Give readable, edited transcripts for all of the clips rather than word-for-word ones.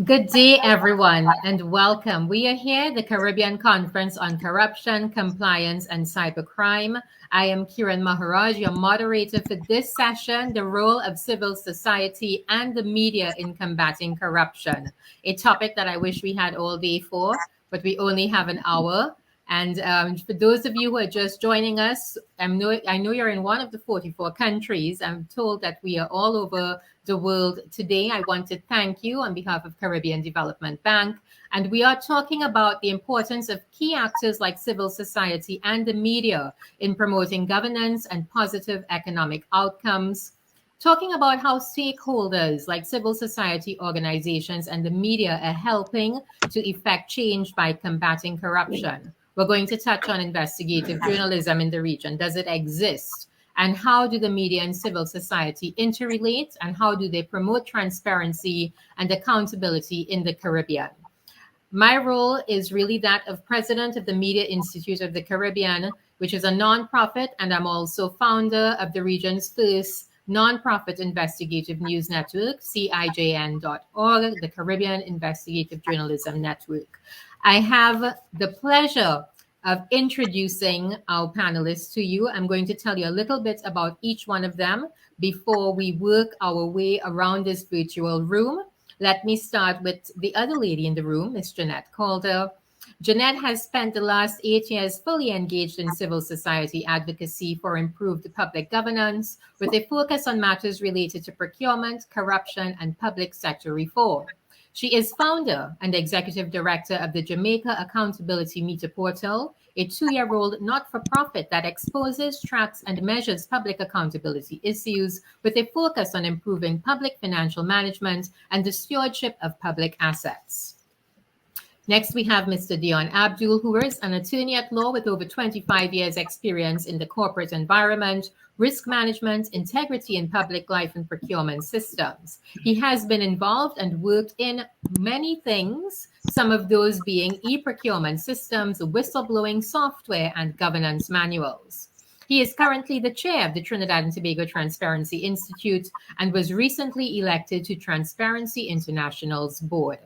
Good day, everyone, and welcome. We are here, the Caribbean Conference on Corruption, Compliance, and Cybercrime. I am Kiran Maharaj, your moderator for this session, the role of civil society and the media in combating corruption, a topic that I wish we had all day for, but we only have an hour. And for those of you who are just joining us, I know you're in one of the 44 countries. I'm told that we are all over the world today. I want to thank you on behalf of Caribbean Development Bank. And we are talking about the importance of key actors like civil society and the media in promoting governance and positive economic outcomes. Talking about how stakeholders like civil society organizations and the media are helping to effect change by combating corruption. We're going to touch on investigative journalism in the region. Does it exist? And how do the media and civil society interrelate? And how do they promote transparency and accountability in the Caribbean? My role is really that of president of the Media Institute of the Caribbean, which is a nonprofit, and I'm also founder of the region's first nonprofit investigative news network, CIJN.org, the Caribbean Investigative Journalism Network. I have the pleasure of introducing our panelists to you. I'm going to tell you a little bit about each one of them before we work our way around this virtual room. Let me start with the other lady in the room, Ms.Jeanette Calder. Jeanette has spent the last 8 years fully engaged in civil society advocacy for improved public governance, with a focus on matters related to procurement, corruption, and public sector reform. She is founder and executive director of the Jamaica Accountability Meter Portal, a 2-year-old not-for-profit that exposes, tracks, and measures public accountability issues with a focus on improving public financial management and the stewardship of public assets. Next, we have Mr. Dion Abdul, who is an attorney at law with over 25 years experience in the corporate environment, risk management, integrity in public life, and procurement systems. He has been involved and worked in many things, some of those being e-procurement systems, whistleblowing software, and governance manuals. He is currently the chair of the Trinidad and Tobago Transparency Institute and was recently elected to Transparency International's board.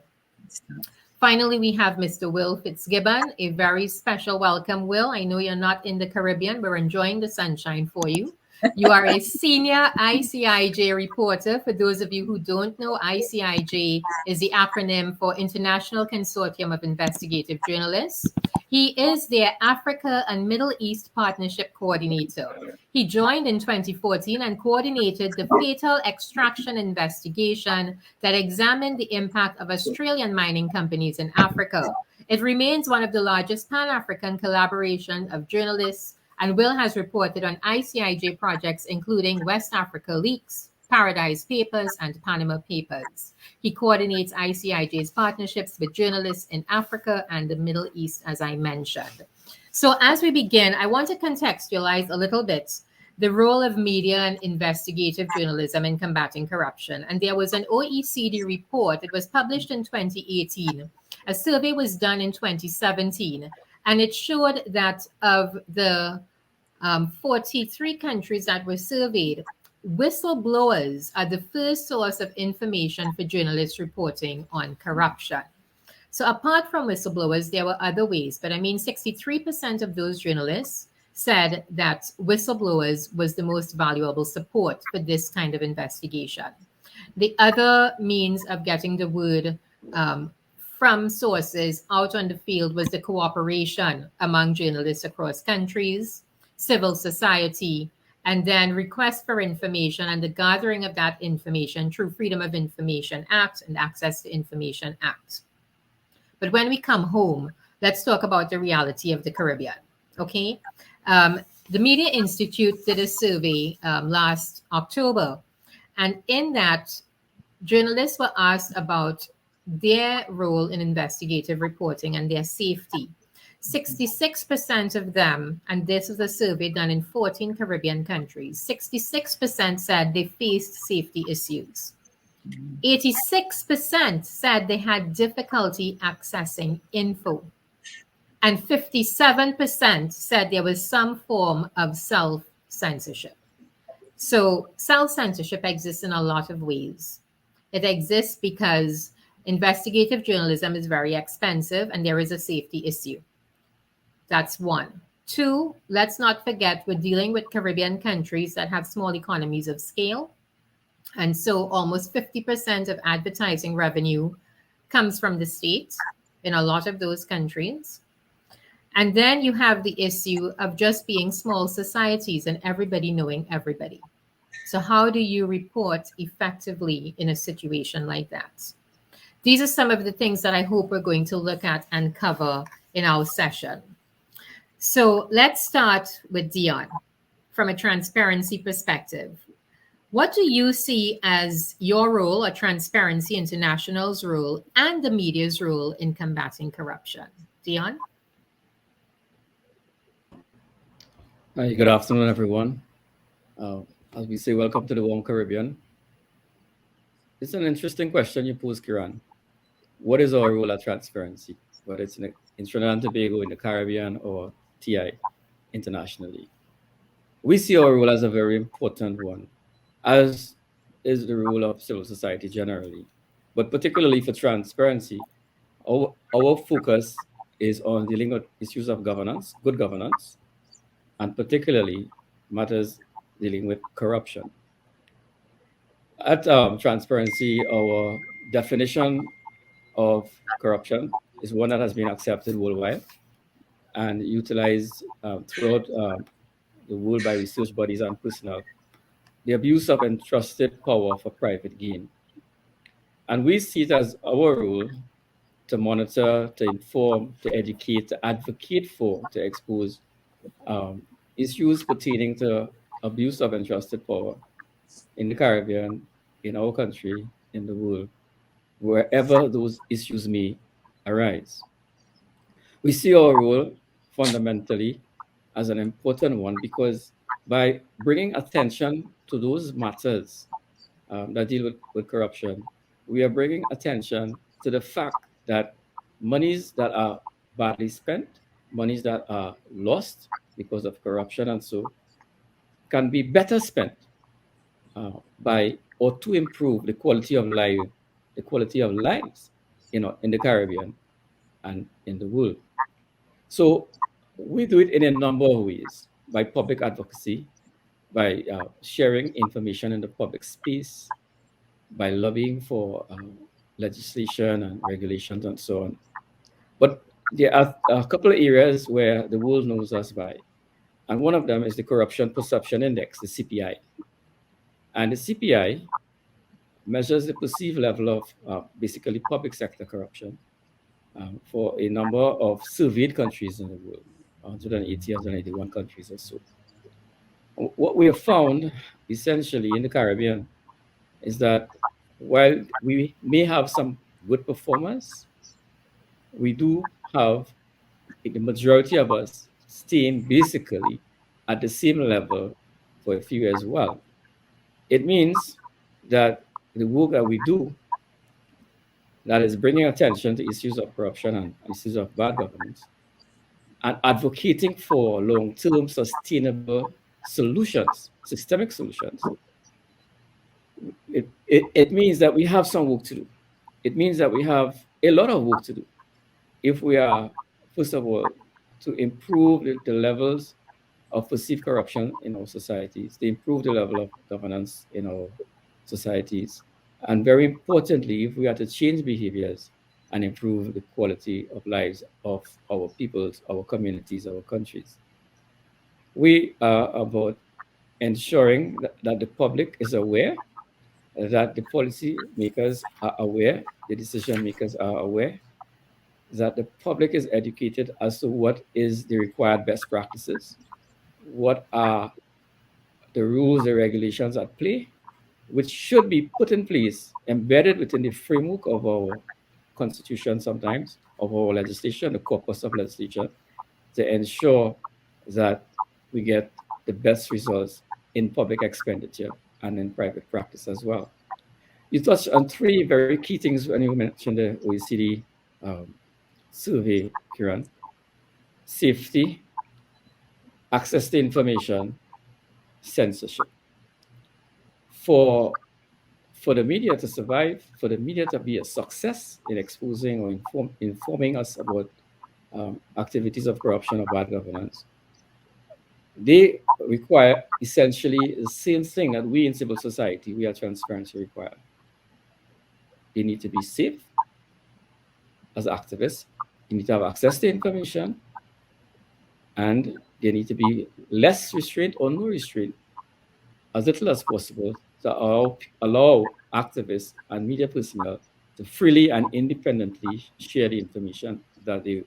Finally, we have Mr. Will Fitzgibbon, a very special welcome, Will. I know you're not in the Caribbean. We're enjoying the sunshine for you. You are a senior ICIJ reporter. For those of you who don't know, ICIJ is the acronym for International Consortium of Investigative Journalists. He is their Africa and Middle East Partnership Coordinator. He joined in 2014 and coordinated the fatal extraction investigation that examined the impact of Australian mining companies in Africa. It remains one of the largest Pan-African collaboration of journalists, and Will has reported on ICIJ projects including West Africa Leaks, Paradise Papers, and Panama Papers. He coordinates ICIJ's partnerships with journalists in Africa and the Middle East, as I mentioned. So as we begin, I want to contextualize a little bit the role of media and investigative journalism in combating corruption. And there was an OECD report. It was published in 2018. A survey was done in 2017, and it showed that of the 43 countries that were surveyed, whistleblowers are the first source of information for journalists reporting on corruption. So apart from whistleblowers, there were other ways, but 63% of those journalists said that whistleblowers was the most valuable support for this kind of investigation. The other means of getting the word from sources out on the field was the cooperation among journalists across countries, civil society, and then requests for information and the gathering of that information through Freedom of Information Act and Access to Information Act. But when we come home, let's talk about the reality of the Caribbean, okay? The Media Institute did a survey last October, and in that, journalists were asked about their role in investigative reporting and their safety. 66% of them, and this is a survey done in 14 Caribbean countries, 66% said they faced safety issues. 86% said they had difficulty accessing info. And 57% said there was some form of self-censorship. So self-censorship exists in a lot of ways. It exists because Investigative journalism is very expensive and there is a safety issue. That's one. Two, let's not forget we're dealing with Caribbean countries that have small economies of scale. And so almost 50% of advertising revenue comes from the state in a lot of those countries. And then you have the issue of just being small societies and everybody knowing everybody. So, how do you report effectively in a situation like that? These are some of the things that I hope we're going to look at and cover in our session. So, let's start with Dion from a transparency perspective. What do you see as your role or Transparency International's role and the media's role in combating corruption? Dion? Hi, good afternoon, everyone. As we say, welcome to the Warm Caribbean. It's an interesting question you pose, Kiran. What is our role at transparency, whether it's in Trinidad and Tobago, in the Caribbean, or TI internationally? We see our role as a very important one, as is the role of civil society generally. But particularly for transparency, our focus is on dealing with issues of governance, good governance, and particularly matters dealing with corruption. At transparency, our definition of corruption is one that has been accepted worldwide and utilized throughout the world by research bodies and personnel. The abuse of entrusted power for private gain. And we see it as our role to monitor, to inform, to educate, to advocate for, to expose issues pertaining to abuse of entrusted power in the Caribbean, in our country, in the world, wherever those issues may arise. We see our role fundamentally as an important one because by bringing attention to those matters that deal with corruption, we are bringing attention to the fact that monies that are badly spent, monies that are lost because of corruption and so, can be better spent by or to improve the quality of life, the quality of lives, in the Caribbean and in the world. So we do it in a number of ways: by public advocacy, by sharing information in the public space, by lobbying for legislation and regulations and so on. But there are a couple of areas where the world knows us by, and one of them is the Corruption Perception Index, the CPI. And the CPI measures the perceived level of basically public sector corruption for a number of surveyed countries in the world, 180, 181 countries or so. What we have found essentially in the Caribbean is that while we may have some good performance, we do have the majority of us staying basically at the same level for a few years as well. It means that the work that we do, that is bringing attention to issues of corruption and issues of bad governance, and advocating for long-term sustainable solutions, systemic solutions, it means that we have some work to do. It means that we have a lot of work to do if we are, first of all, to improve the levels of perceived corruption in our societies, to improve the level of governance in our societies, and very importantly, if we are to change behaviors and improve the quality of lives of our peoples, our communities, our countries. We are about ensuring that the public is aware, that the policy makers are aware, the decision makers are aware, that the public is educated as to what is the required best practices, what are the rules, the regulations at play, which should be put in place, embedded within the framework of our constitution sometimes, of our legislation, the corpus of legislation, to ensure that we get the best results in public expenditure and in private practice as well. You touched on three very key things when you mentioned the OECD survey, Kiran: safety, access to information, censorship. For for the media to survive, for the media to be a success in exposing or informing us about activities of corruption or bad governance, they require essentially the same thing that we in civil society, we are transparency require. They need to be safe as activists. You need to have access to information, and they need to be less restraint or no restraint, as little as possible, to allow activists and media personnel to freely and independently share the information that they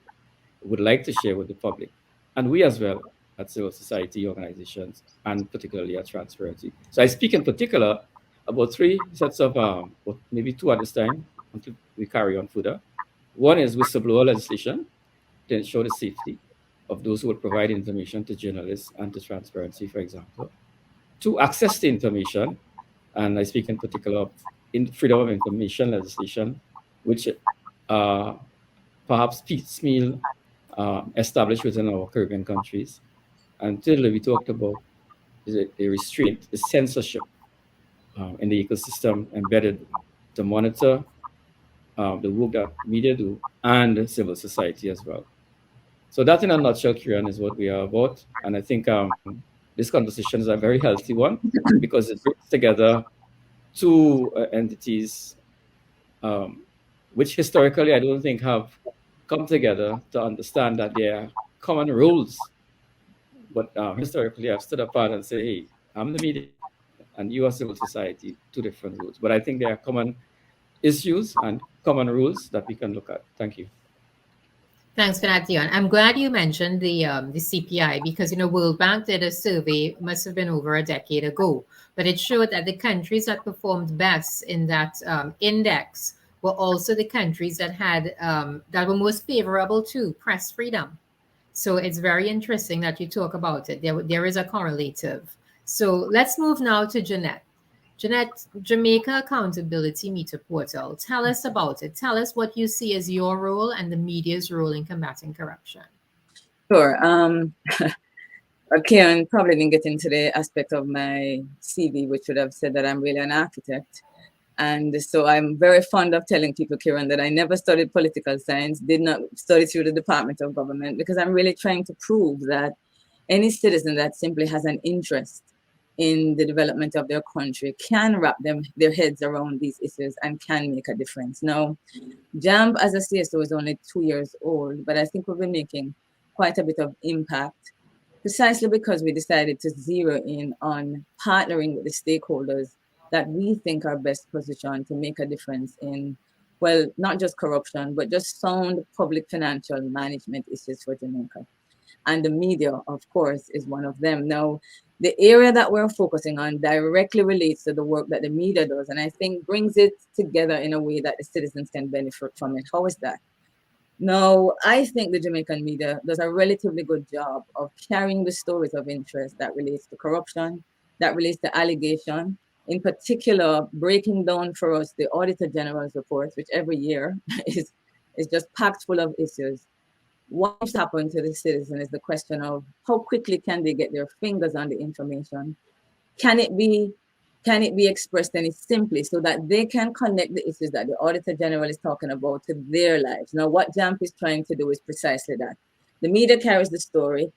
would like to share with the public. And we as well at civil society organizations, and particularly at Transparency. So I speak in particular about three sets of, or maybe two at this time, until we carry on further. One is whistleblower legislation to ensure the safety of those who will provide information to journalists and to Transparency, for example. Two, access to information, and I speak in particular of freedom of information legislation, which perhaps piecemeal established within our Caribbean countries. And thirdly, we talked about a restraint, a censorship in the ecosystem embedded to monitor the work that media do and civil society as well. So that in a nutshell, Kiran, is what we are about. And I think this conversation is a very healthy one because it brings together two entities which historically I don't think have come together to understand that there are common rules. But historically, I've stood apart and said, hey, I'm the media and you are civil society, two different rules. But I think there are common issues and common rules that we can look at. Thank you. Thanks for that, Dion. I'm glad you mentioned the CPI because, World Bank did a survey, must have been over a decade ago, but it showed that the countries that performed best in that index were also the countries that had that were most favorable to press freedom. So it's very interesting that you talk about it. There is a correlative. So let's move now to Jeanette. Jeanette, Jamaica Accountability Meter Portal. Tell us about it. Tell us what you see as your role and the media's role in combating corruption. Sure. Kiran probably didn't get into the aspect of my CV, which would have said that I'm really an architect. And so I'm very fond of telling people, Kiran, that I never studied political science, did not study through the Department of Government, because I'm really trying to prove that any citizen that simply has an interest in the development of their country can wrap their heads around these issues and can make a difference. Now, JAMP as a CSO is only 2 years old, but I think we'll be making quite a bit of impact precisely because we decided to zero in on partnering with the stakeholders that we think are best positioned to make a difference in, well, not just corruption, but just sound public financial management issues for Jamaica. And the media, of course, is one of them. Now, the area that we're focusing on directly relates to the work that the media does, and I think brings it together in a way that the citizens can benefit from it. How is that? Now, I think the Jamaican media does a relatively good job of carrying the stories of interest that relates to corruption, that relates to allegation, in particular, breaking down for us the Auditor General's reports, which every year is just packed full of issues. What's happened to the citizen is the question of how quickly can they get their fingers on the information? Can it be expressed any simply so that they can connect the issues that the Auditor General is talking about to their lives? Now, what JAMP is trying to do is precisely that. The media carries the story.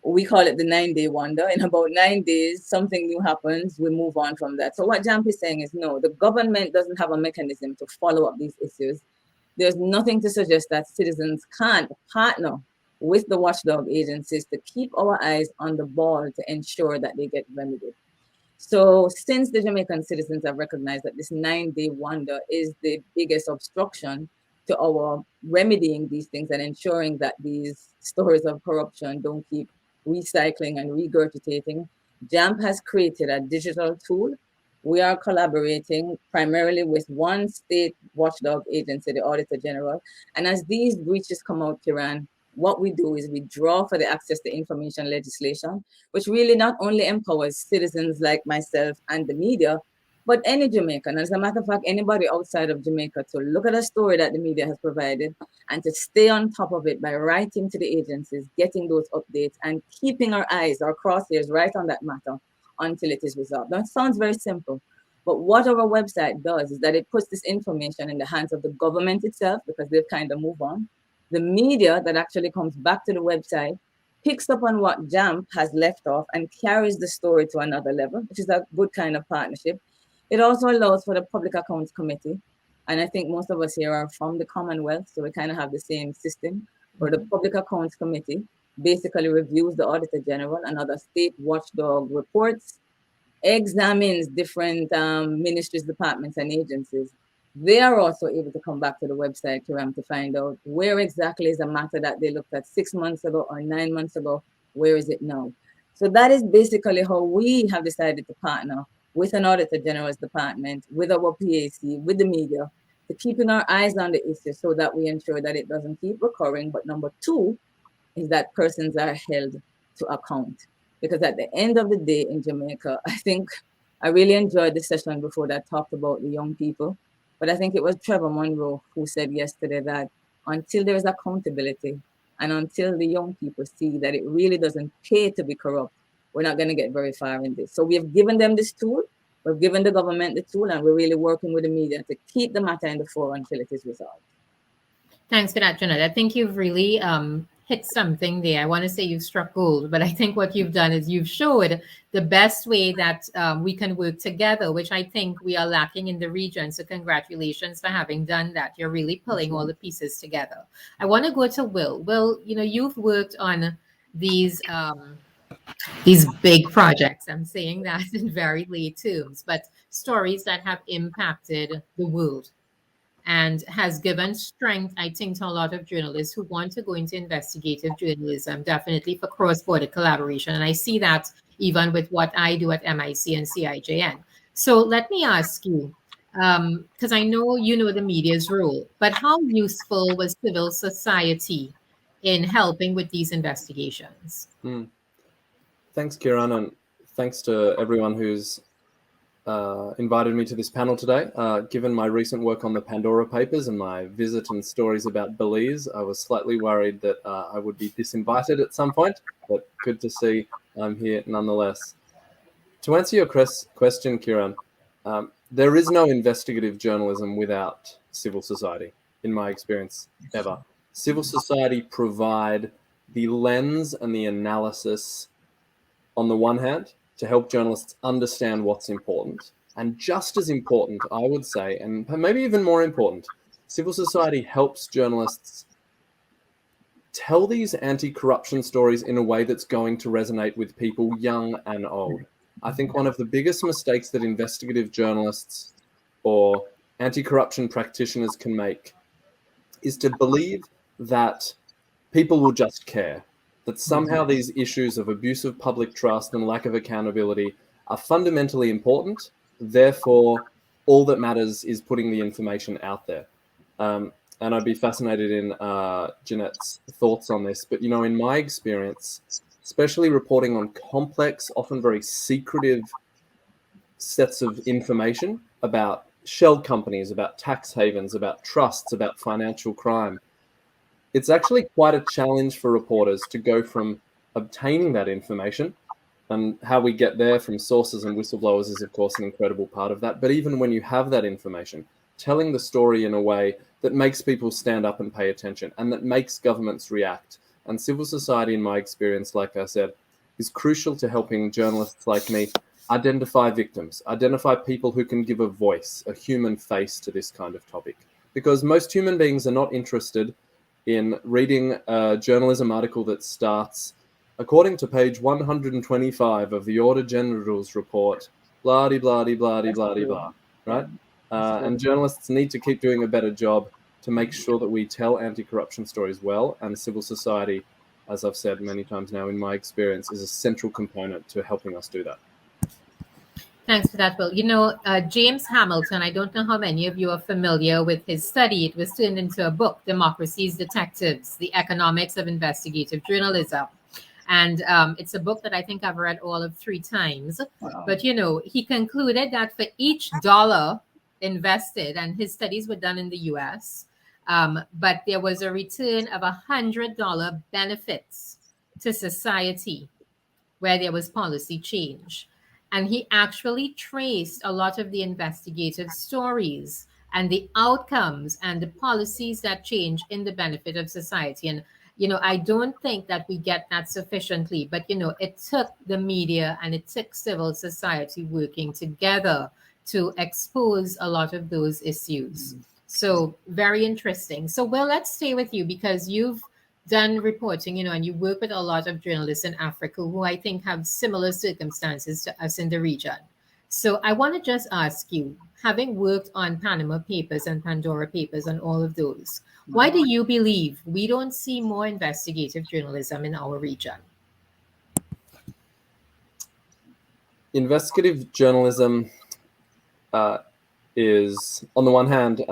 We call it the 9-day wonder. In about 9 days, something new happens. We move on from that. So what JAMP is saying is, no, the government doesn't have a mechanism to follow up these issues. There's nothing to suggest that citizens can't partner with the watchdog agencies to keep our eyes on the ball to ensure that they get remedied. So since the Jamaican citizens have recognized that this 9-day wonder is the biggest obstruction to our remedying these things and ensuring that these stories of corruption don't keep recycling and regurgitating, JAMP has created a digital tool. We are collaborating primarily with one state watchdog agency, the Auditor General. And as these breaches come out, Kiran, what we do is we draw for the access to information legislation, which really not only empowers citizens like myself and the media, but any Jamaican, as a matter of fact, anybody outside of Jamaica, to look at a story that the media has provided and to stay on top of it by writing to the agencies, getting those updates and keeping our eyes, our crosshairs right on that matter until it is resolved. Now, it sounds very simple, But what our website does is that it puts this information in the hands of the government itself, because they've kind of moved on. The media that actually comes back to the website picks up on what JAMP has left off and carries the story to another level, which is a good kind of partnership. It also allows for the Public Accounts Committee. And I think most of us here are from the Commonwealth, so we kind of have the same system, where the Public Accounts Committee basically reviews the Auditor General and other state watchdog reports, examines different ministries, departments, and agencies. They are also able to come back to the website, Kiran, to find out where exactly is a matter that they looked at 6 months ago or 9 months ago, where is it now? So that is basically how we have decided to partner with an Auditor General's department, with our PAC, with the media, to keeping our eyes on the issue so that we ensure that it doesn't keep recurring. But number two is that persons are held to account. Because at the end of the day in Jamaica, I think I really enjoyed the session before that talked about the young people. But I think it was Trevor Monroe who said yesterday that until there is accountability and until the young people see that it really doesn't pay to be corrupt, we're not going to get very far in this. So we have given them this tool. We've given the government the tool, and we're really working with the media to keep the matter in the fore until it is resolved. Thanks for that, Jeanette. I think you've really hit something there. I want to say you've struck gold, but I think what you've done is you've showed the best way that we can work together, which I think we are lacking in the region. So congratulations for having done that. You're really pulling all the pieces together. I want to go to Will. Will, you've worked on these big projects. I'm saying that in very lay terms, but stories that have impacted the world and has given strength, I think, to a lot of journalists who want to go into investigative journalism, definitely for cross-border collaboration. And I see that even with what I do at MIC and CIJN. So let me ask you, because I know you know the media's role, but how useful was civil society in helping with these investigations? Thanks, Kiran, and thanks to everyone who's invited me to this panel today. Given my recent work on the Pandora Papers and my visit and stories about Belize, I was slightly worried that I would be disinvited at some point, but good to see I'm here nonetheless. To answer your question, Kiran, there is no investigative journalism without civil society, in my experience, ever. Civil society provide the lens and the analysis on the one hand, to help journalists understand what's important. And just as important, I would say, and maybe even more important, civil society helps journalists tell these anti-corruption stories in a way that's going to resonate with people young and old. I think one of the biggest mistakes that investigative journalists or anti-corruption practitioners can make is to believe that people will just care, that somehow these issues of abuse of public trust and lack of accountability are fundamentally important. Therefore, all that matters is putting the information out there. And I'd be fascinated in Jeanette's thoughts on this. But, in my experience, especially reporting on complex, often very secretive sets of information about shell companies, about tax havens, about trusts, about financial crime, it's actually quite a challenge for reporters to go from obtaining that information, and how we get there from sources and whistleblowers is, of course, an incredible part of that. But even when you have that information, telling the story in a way that makes people stand up and pay attention and that makes governments react. And civil society, in my experience, like I said, is crucial to helping journalists like me identify victims, identify people who can give a voice, a human face to this kind of topic. Because most human beings are not interested in reading a journalism article that starts, according to page 125 of the Auditor General's report, blah-de-blah-de-blah-de-blah-de-blah, right? And journalists need to keep doing a better job to make sure that we tell anti-corruption stories well, and civil society, as I've said many times now, in my experience, is a central component to helping us do that. Thanks for that, Will. James Hamilton, I don't know how many of you are familiar with his study. It was turned into a book, Democracy's Detectives, The Economics of Investigative Journalism. And it's a book that I think I've read all of 3 times. Wow. But, he concluded that for each dollar invested, and his studies were done in the US, but there was a return of $100 benefits to society where there was policy change. And he actually traced a lot of the investigative stories and the outcomes and the policies that change in the benefit of society. And, I don't think that we get that sufficiently, but, it took the media and it took civil society working together to expose a lot of those issues. So very interesting. So, Will, let's stay with you because you've done reporting, and you work with a lot of journalists in Africa who I think have similar circumstances to us in the region. So I want to just ask you, having worked on Panama Papers and Pandora Papers and all of those, why do you believe we don't see more investigative journalism in our region? Investigative journalism is, on the one hand,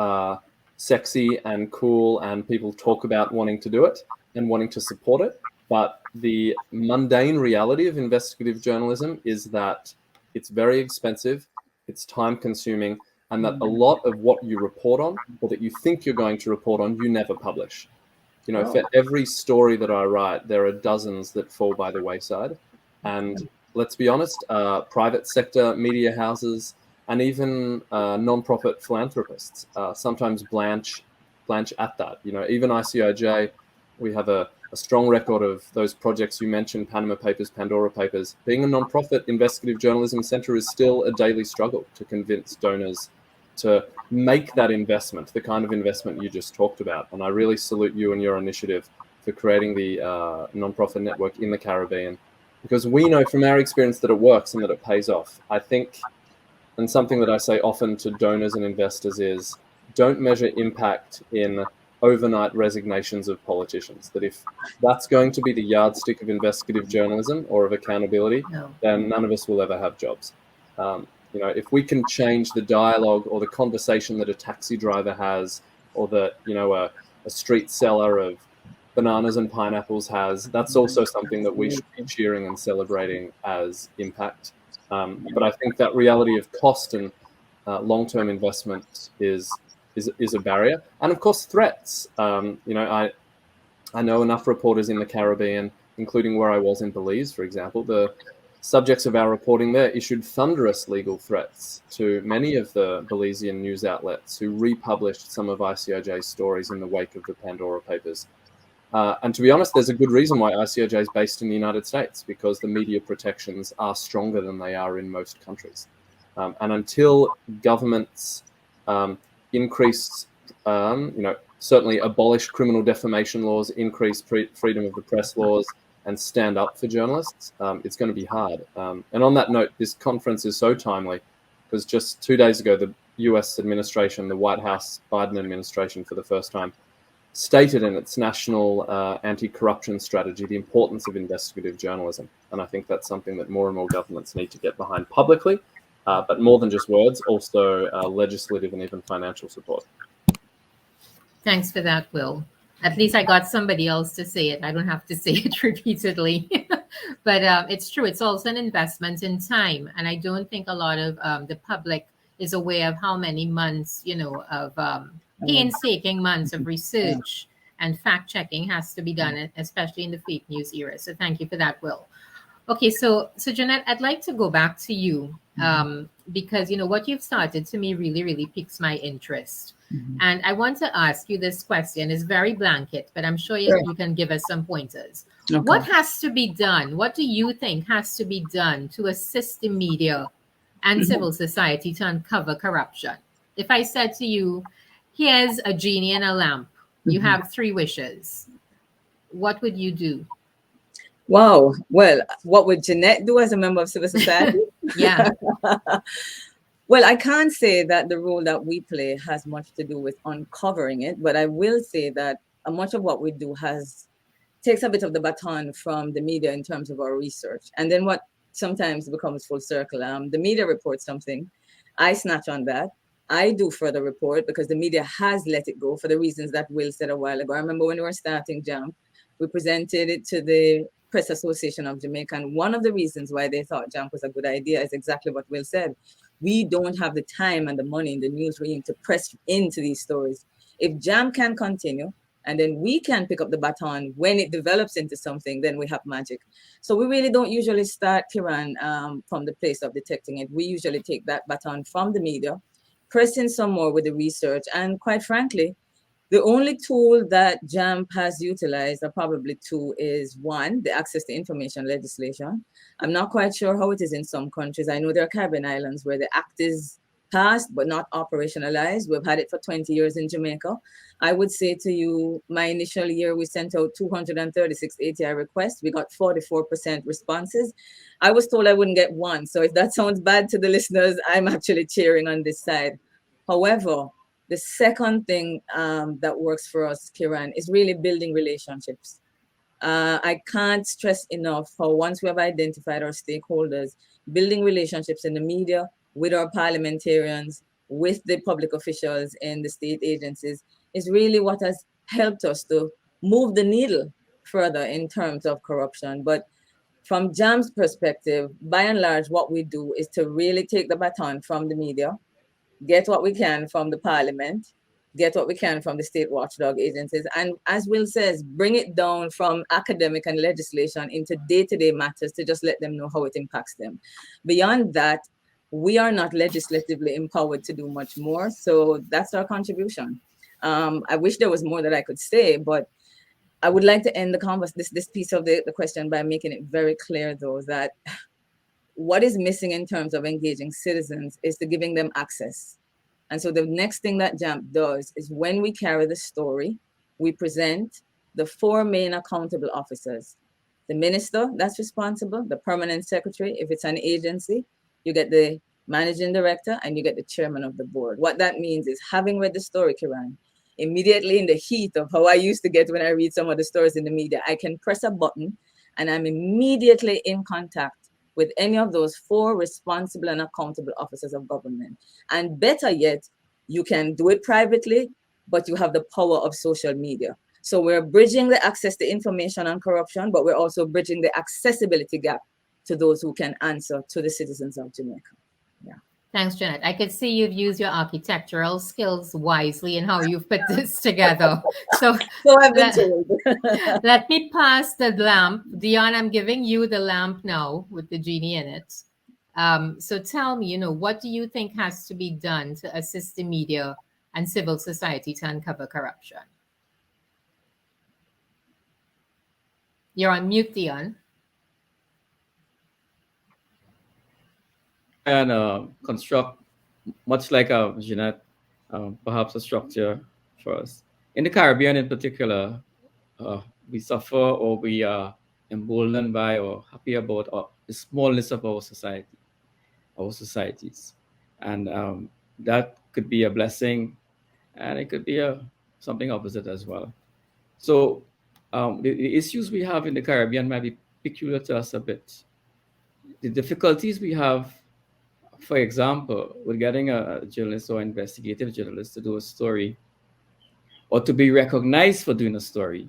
sexy and cool, and people talk about wanting to do it and wanting to support it. But the mundane reality of investigative journalism is that it's very expensive, it's time consuming, and that a lot of what you report on or that you think you're going to report on, you never publish. For every story that I write, there are dozens that fall by the wayside. And let's be honest, private sector media houses and even non-profit philanthropists sometimes blanch at that. Even ICIJ, we have a strong record of those projects you mentioned, Panama Papers, Pandora Papers. Being a non-profit investigative journalism center is still a daily struggle to convince donors to make that investment, the kind of investment you just talked about. And I really salute you and your initiative for creating the non-profit network in the Caribbean, because we know from our experience that it works and that it pays off. I think, and something that I say often to donors and investors is, don't measure impact in overnight resignations of politicians. That if that's going to be the yardstick of investigative journalism or of accountability, then none of us will ever have jobs. If we can change the dialogue or the conversation that a taxi driver has, or that a street seller of bananas and pineapples has, that's also something that we should be cheering and celebrating as impact. But I think that reality of cost and long-term investment is a barrier. And of course, threats. I know enough reporters in the Caribbean, including where I was in Belize, for example. The subjects of our reporting there issued thunderous legal threats to many of the Belizean news outlets who republished some of ICIJ's stories in the wake of the Pandora Papers. And to be honest, there's a good reason why ICIJ is based in the United States, because the media protections are stronger than they are in most countries. And until governments increase, certainly abolish criminal defamation laws, increase freedom of the press laws, and stand up for journalists, it's going to be hard. And on that note, this conference is so timely because just 2 days ago, the US administration, the White House Biden administration, for the first time, stated in its national anti-corruption strategy the importance of investigative journalism. And I think that's something that more and more governments need to get behind publicly, but more than just words, also legislative and even financial support. Thanks for that, Will. At least I got somebody else to say it. I don't have to say it repeatedly. But it's true. It's also an investment in time. And I don't think a lot of the public is aware of how many months, of painstaking months of research and fact checking has to be done, especially in the fake news era. So thank you for that, Will. Okay, so Jeanette, I'd like to go back to you because what you've started to me really, really piques my interest. And I want to ask you this question. It's very blanket, but I'm sure you can give us some pointers. Okay. What has to be done? What do you think has to be done to assist the media and civil society to uncover corruption? If I said to you, here's a genie in a lamp, you have 3 wishes, what would you do? Wow. Well, what would Jeanette do as a member of civil society? Yeah. Well, I can't say that the role that we play has much to do with uncovering it, but I will say that much of what we do takes a bit of the baton from the media in terms of our research. And then what sometimes becomes full circle. The media reports something, I snatch on that. I do further report because the media has let it go for the reasons that Will said a while ago. I remember when we were starting JAMP, we presented it to the Press Association of Jamaica. And one of the reasons why they thought JAMP was a good idea is exactly what Will said. We don't have the time and the money in the newsroom to press into these stories. If JAMP can continue And then we can pick up the baton when it develops into something, then we have magic. So we really don't usually start, Kiran, from the place of detecting it. We usually take that baton from the media, pressing some more with the research. And quite frankly, the only tool that JAMP has utilized, or probably two, is one, the access to information legislation. I'm not quite sure how it is in some countries. I know there are Caribbean islands where the act is passed but not operationalized. We've had it for 20 years in Jamaica. I would say to you, my initial year, we sent out 236 ATI requests. We got 44% responses. I was told I wouldn't get one. So if that sounds bad to the listeners, I'm actually cheering on this side. However, the second thing that works for us, Kiran, is really building relationships. I can't stress enough how once we have identified our stakeholders, building relationships in the media, with our parliamentarians, with the public officials in the state agencies, is really what has helped us to move the needle further in terms of corruption. But from JAM's perspective, by and large, what we do is to really take the baton from the media, get what we can from the parliament, get what we can from the state watchdog agencies, and as Will says, bring it down from academic and legislation into day-to-day matters to just let them know how it impacts them. Beyond that, we are not legislatively empowered to do much more, so that's our contribution. I wish there was more that I could say, but I would like to end this piece of the question by making it very clear, though, that what is missing in terms of engaging citizens is to giving them access. And so the next thing that JAMP does is when we carry the story, we present the four main accountable officers. The minister that's responsible, the permanent secretary, if it's an agency, you get the managing director and you get the chairman of the board. What that means is, having read the story, Kiran, immediately in the heat of how I used to get when I read some of the stories in the media, I can press a button and I'm immediately in contact with any of those four responsible and accountable officers of government. And better yet, you can do it privately, but you have the power of social media. So we're bridging the access to information on corruption, but we're also bridging the accessibility gap to those who can answer to the citizens of Jamaica. Yeah. Thanks, Jeanette. I could see you've used your architectural skills wisely in how you've put this together. So I've been told. Let me pass the lamp. Dion, I'm giving you the lamp now with the genie in it. So tell me, what do you think has to be done to assist the media and civil society to uncover corruption? You're on mute, Dion. And construct, much like Jeanette, perhaps a structure for us. In the Caribbean in particular, we suffer or we are emboldened by or happy about the smallness of our societies. And that could be a blessing, and it could be something opposite as well. So the issues we have in the Caribbean might be peculiar to us a bit. The difficulties we have, for example, with getting a journalist or investigative journalist to do a story or to be recognized for doing a story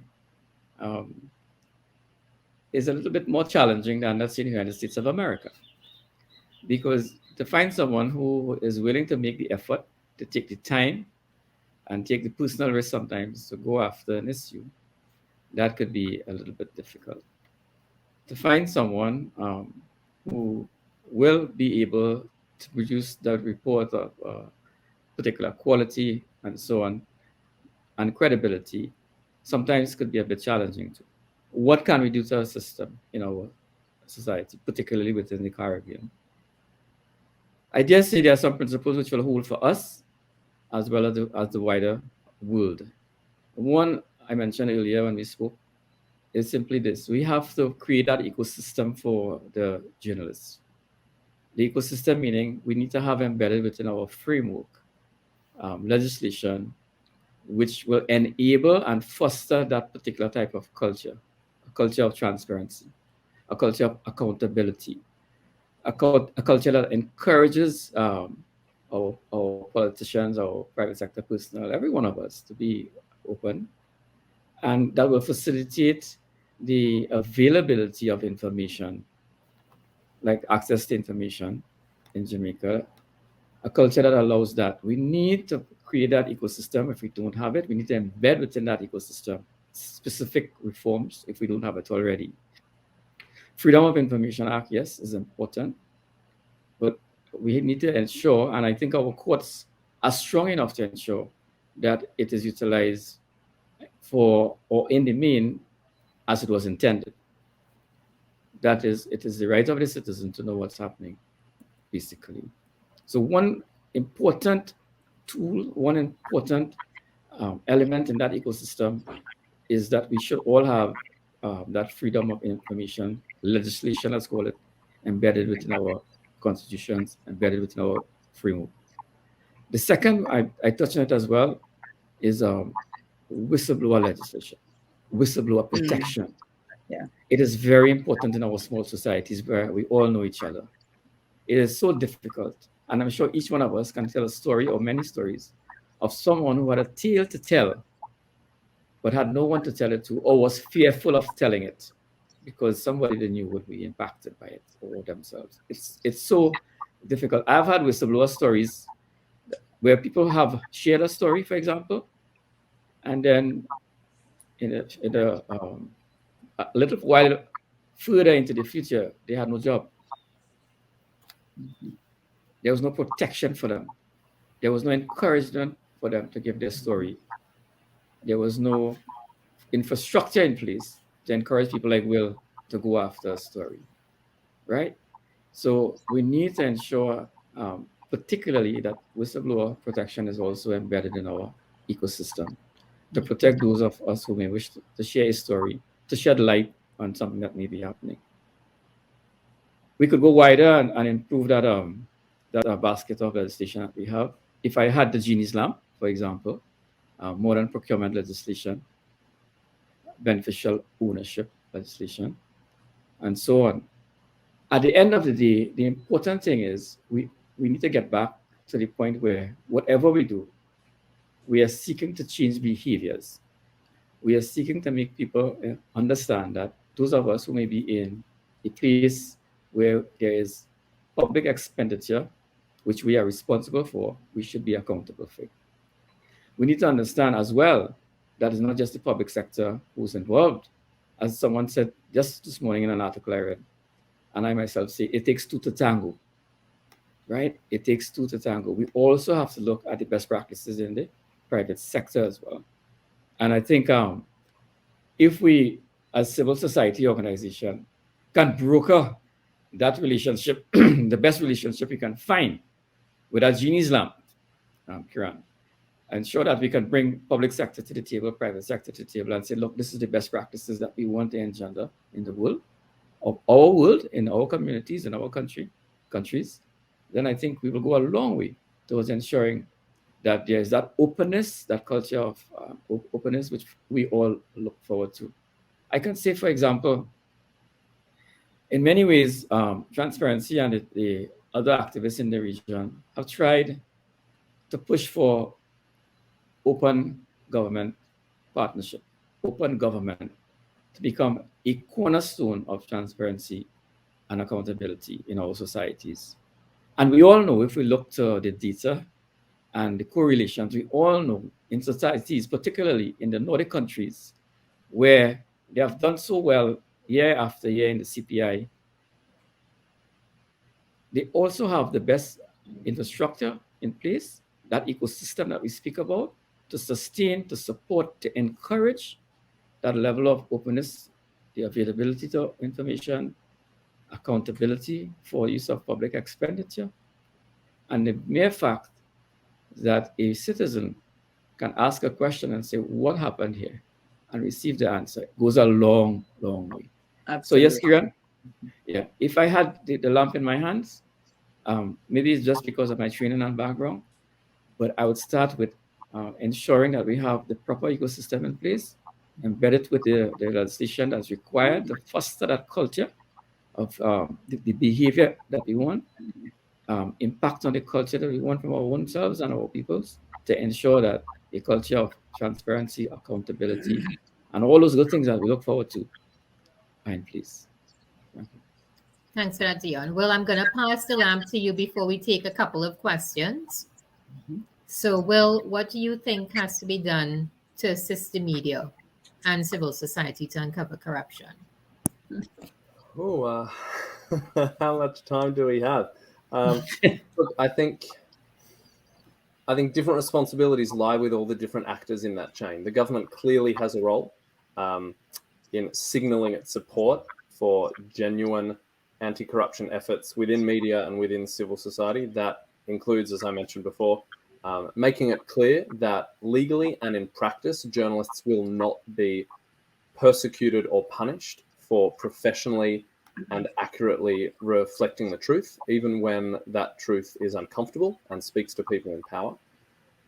is a little bit more challenging than that's in the United States of America. Because to find someone who is willing to make the effort, to take the time and take the personal risk sometimes to go after an issue, that could be a little bit difficult. To find someone who will be able to produce that report of particular quality and so on, and credibility, sometimes could be a bit challenging too. What can we do to our system in our society, particularly within the Caribbean? I dare say there are some principles which will hold for us as well as the wider world. One I mentioned earlier when we spoke is simply this: we have to create that ecosystem for the journalists. The ecosystem meaning we need to have embedded within our framework legislation which will enable and foster that particular type of culture, a culture of transparency, a culture of accountability, a culture that encourages our politicians, our private sector personnel, every one of us to be open, and that will facilitate the availability of information, like access to information in Jamaica, a culture that allows that. We need to create that ecosystem. If we don't have it, we need to embed within that ecosystem specific reforms if we don't have it already. Freedom of Information Act, yes, is important, but we need to ensure, and I think our courts are strong enough to ensure that it is utilized for, or in the main, as it was intended. That is, it is the right of the citizen to know what's happening, basically. So one important tool, one important element in that ecosystem is that we should all have that freedom of information legislation, let's call it, embedded within our constitutions, embedded within our framework. The second, I touched on it as well, is whistleblower legislation, whistleblower protection. Yeah. It is very important in our small societies where we all know each other. It is so difficult. And I'm sure each one of us can tell a story or many stories of someone who had a tale to tell, but had no one to tell it to, or was fearful of telling it because somebody they knew would be impacted by it or themselves. It's so difficult. I've had whistleblower stories where people have shared a story, for example, and then in a little while further into the future, they had no job. There was no protection for them. There was no encouragement for them to give their story. There was no infrastructure in place to encourage people like Will to go after a story, right? So we need to ensure, particularly, that whistleblower protection is also embedded in our ecosystem to protect those of us who may wish to share a story, to shed light on something that may be happening. We could go wider and improve that basket of legislation that we have. If I had the genie's lamp, for example, modern procurement legislation, beneficial ownership legislation, and so on. At the end of the day, the important thing is we need to get back to the point where whatever we do, we are seeking to change behaviors. We are seeking to make people understand that those of us who may be in a place where there is public expenditure, which we are responsible for, we should be accountable for. We need to understand as well that it's not just the public sector who's involved. As someone said just this morning in an article I read, and I myself say, it takes two to tango, right? It takes two to tango. We also have to look at the best practices in the private sector as well. And I think if we, as civil society organization, can broker that relationship, the best relationship we can find with our genie's lamp, Kiran, ensure that we can bring public sector to the table, private sector to the table, and say, look, this is the best practices that we want to engender in the world, of our world, in our communities, in our countries, then I think we will go a long way towards ensuring that there is that openness, that culture of openness, which we all look forward to. I can say, for example, in many ways, transparency and the other activists in the region have tried to push for open government partnership, open government to become a cornerstone of transparency and accountability in our societies. And we all know, if we look to the data and the correlations, we all know in societies, particularly in the Nordic countries, where they have done so well year after year in the CPI, they also have the best infrastructure in place, that ecosystem that we speak about, to sustain, to support, to encourage that level of openness, the availability to information, accountability for use of public expenditure, and the mere fact that a citizen can ask a question and say, what happened here? And receive the answer. It goes a long, long way. Absolutely. So yes, Kiran, yeah, if I had the lamp in my hands, maybe it's just because of my training and background, but I would start with ensuring that we have the proper ecosystem in place, embedded with the legislation that's required to foster that culture of the behavior that we want, impact on the culture that we want from our own selves and our peoples, to ensure that a culture of transparency, accountability, and all those good things that we look forward to are in place. Thanks for that, Dion. Well, I'm going to pass the lamp to you before we take a couple of questions. So, Will, what do you think has to be done to assist the media and civil society to uncover corruption? Oh, how much time do we have? Look, I think different responsibilities lie with all the different actors in that chain. The government clearly has a role in signaling its support for genuine anti-corruption efforts within media and within civil society. That includes, as I mentioned before, making it clear that legally and in practice, journalists will not be persecuted or punished for professionally and accurately reflecting the truth, even when that truth is uncomfortable and speaks to people in power.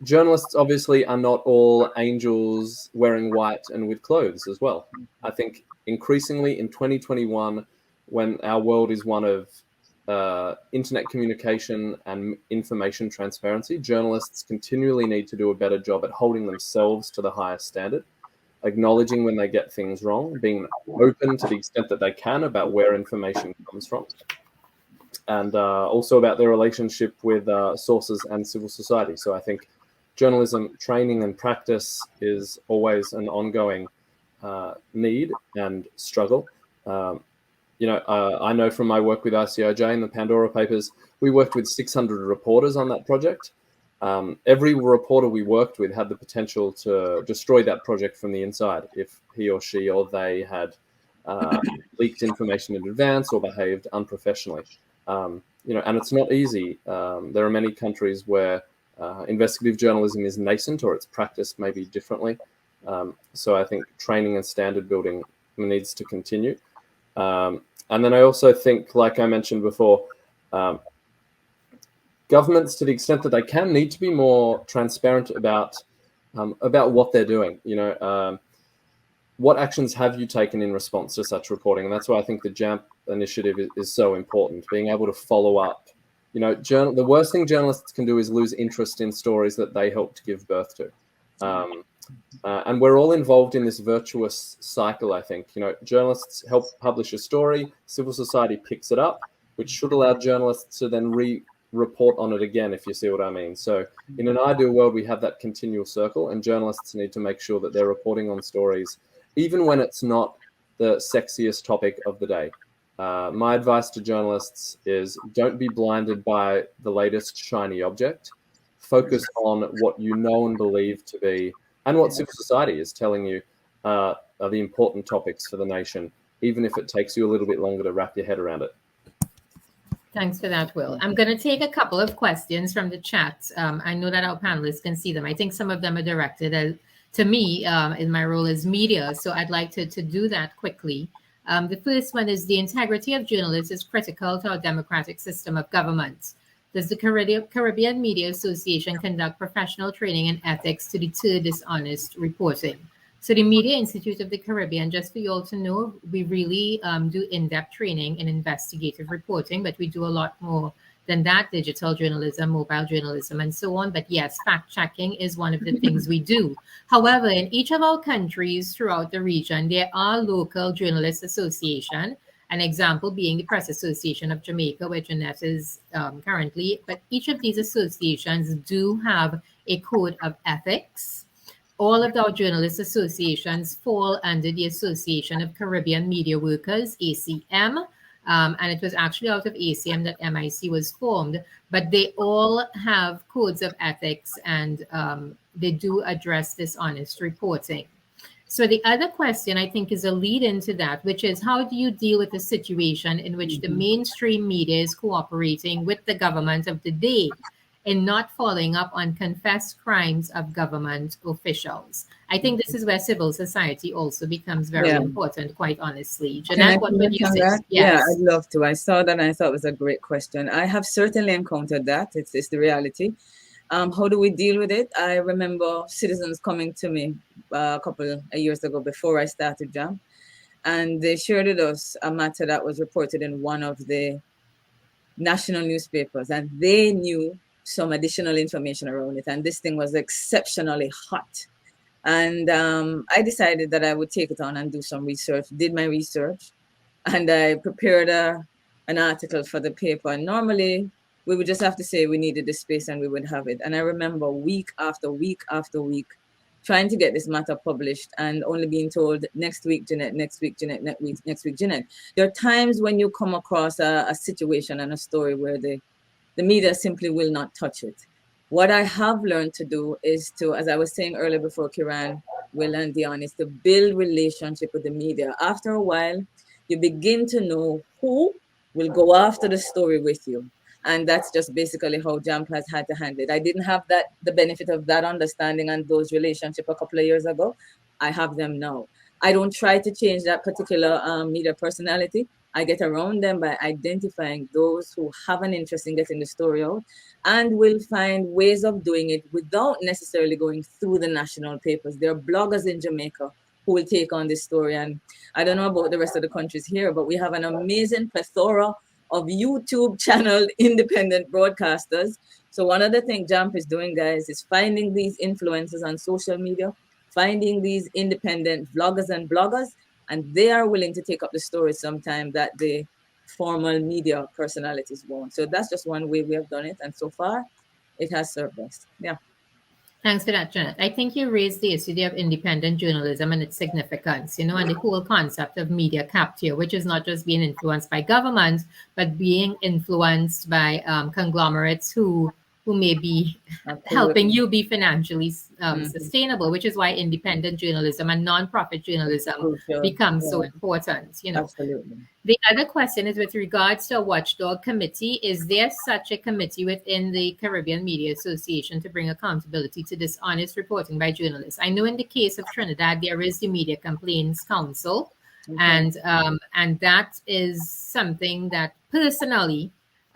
Journalists obviously are not all angels wearing white and with clothes as well. I think increasingly in 2021, when our world is one of internet communication and information transparency, journalists continually need to do a better job at holding themselves to the highest standard, acknowledging when they get things wrong, being open to the extent that they can about where information comes from, and also about their relationship with sources and civil society. So I think journalism training and practice is always an ongoing need and struggle. I know from my work with ICIJ and the Pandora Papers, we worked with 600 reporters on that project. Every reporter we worked with had the potential to destroy that project from the inside if he or she or they had leaked information in advance or behaved unprofessionally. And it's not easy. There are many countries where investigative journalism is nascent or it's practiced maybe differently. So I think training and standard building needs to continue. And then I also think, like I mentioned before, governments, to the extent that they can, need to be more transparent about what they're doing. What actions have you taken in response to such reporting? And that's why I think the JAMP initiative is so important, being able to follow up. The worst thing journalists can do is lose interest in stories that they helped give birth to. And we're all involved in this virtuous cycle, I think. Journalists help publish a story, civil society picks it up, which should allow journalists to then report on it again, if you see what I mean. So in an ideal world, we have that continual circle, and journalists need to make sure that they're reporting on stories, even when it's not the sexiest topic of the day. My advice to journalists is don't be blinded by the latest shiny object. Focus on what you know and believe to be, and what civil society is telling you are the important topics for the nation, even if it takes you a little bit longer to wrap your head around it. Thanks for that, Will. I'm going to take a couple of questions from the chat. I know that our panelists can see them. I think some of them are directed to me in my role as media, so I'd like to do that quickly. The first one is: the integrity of journalists is critical to our democratic system of government. Does the Caribbean Media Association conduct professional training in ethics to deter dishonest reporting? So the Media Institute of the Caribbean, just for you all to know, we really do in-depth training in investigative reporting, but we do a lot more than that: digital journalism, mobile journalism, and so on. But yes, fact-checking is one of the things we do. However, in each of our countries throughout the region, there are local journalists associations. An example being the Press Association of Jamaica, where Jeanette is currently. But each of these associations do have a code of ethics. All of our journalist associations fall under the Association of Caribbean Media Workers, ACM, and it was actually out of ACM that MIC was formed. But they all have codes of ethics, and they do address dishonest reporting. So the other question, I think, is a lead into that, which is: how do you deal with a situation in which the mainstream media is cooperating with the government of the day in not following up on confessed crimes of government officials? I think this is where civil society also becomes very important, quite honestly. Jeanette, what would you say? Yes. Yeah, I'd love to. I saw that and I thought it was a great question. I have certainly encountered that. It's the reality. How do we deal with it? I remember citizens coming to me a couple of years ago before I started JAMP, and they shared with us a matter that was reported in one of the national newspapers, and they knew some additional information around it, and this thing was exceptionally hot. And I decided that I would take it on and do some research, did my research, and I prepared an article for the paper. And normally we would just have to say we needed the space and we would have it. And I remember week after week after week trying to get this matter published and only being told next week, Jeanette, next week, Jeanette, next week, Jeanette. There are times when you come across a situation and a story where the media simply will not touch it. What I have learned to do is to, as I was saying earlier before Kiran, Will and Dion, is to build relationship with the media. After a while, you begin to know who will go after the story with you. And that's just basically how JAMP has had to handle it. I didn't have the benefit of that understanding and those relationships a couple of years ago. I have them now. I don't try to change that particular media personality. I get around them by identifying those who have an interest in getting the story out and will find ways of doing it without necessarily going through the national papers. There are bloggers in Jamaica who will take on this story. And I don't know about the rest of the countries here, but we have an amazing plethora of YouTube channel independent broadcasters. So one of the things JAMP is doing, guys, is finding these influencers on social media, finding these independent vloggers and bloggers, and they are willing to take up the story sometime that the formal media personalities won't. So that's just one way we have done it. And so far, it has served us. Yeah. Thanks for that, Jeanette. I think you raised the issue of independent journalism and its significance, and the whole concept of media capture, which is not just being influenced by government, but being influenced by conglomerates who may be helping you be financially sustainable, which is why independent journalism and nonprofit journalism becomes so important. Absolutely. The other question is with regards to a watchdog committee. Is there such a committee within the Caribbean Media Association to bring accountability to dishonest reporting by journalists? I know in the case of Trinidad, there is the Media Complaints Council, and that is something that personally,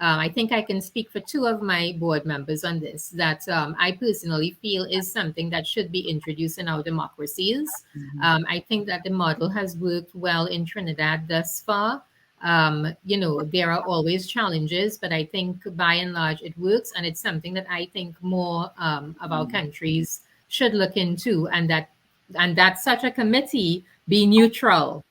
I think I can speak for two of my board members on this, that I personally feel is something that should be introduced in our democracies. I think that the model has worked well in Trinidad thus far. There are always challenges, but I think by and large it works, and it's something that I think more of our countries should look into, and that such a committee be neutral.